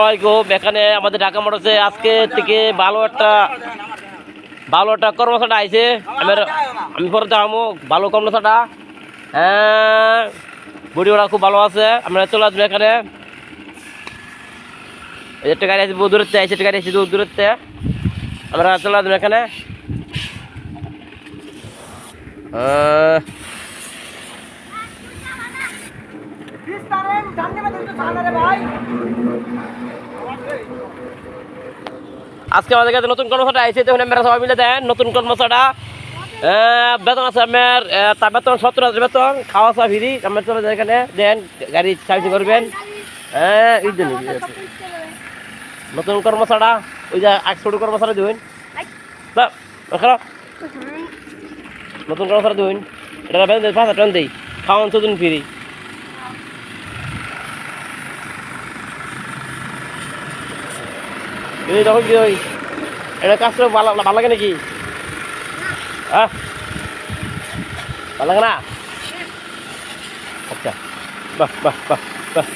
এখানে আমাদের ঢাকা মোটরসে আজকে থেকে ভালো একটা কর্মশালা আইছে। আমি পরে যাবো ভালো কর্মশালা। হ্যাঁ, বডি ওরা খুব ভালো আছে। আমরা চলে আসবো এখানে। একটা গাড়ি আছে বহু দূরত্বে, একটা গাড়ি আছে দূরত্বে। আমরা চলে আসবো এখানে। আজকে আমাদের কাছে নতুন কর্মচারী আইছে, দেখুন আমরা সবাই মিলে দেন নতুন কর্মচারীটা। বেতন আছে আমার, তার বেতন 17,000 বেতন, খাওয়া চা ফ্রি। আমরা চলে যাই এখানে, দেন গাড়ি সার্ভিসিং করবেন। এই জন্য নতুন কর্মচারীটা ওই যে 800 কর্মচারী দিবেন, নতুন কর্মচারী দিবেন। এটা বেতন 5,000 টাকা দিই, খাওয়ান 14 ফ্রি। এই তখন কি ওই এটা কাজ করে ভালো লাগে নাকি? হ্যাঁ, ভালো লাগে না? আচ্ছা, বাহ বাহ বাহ বাহ।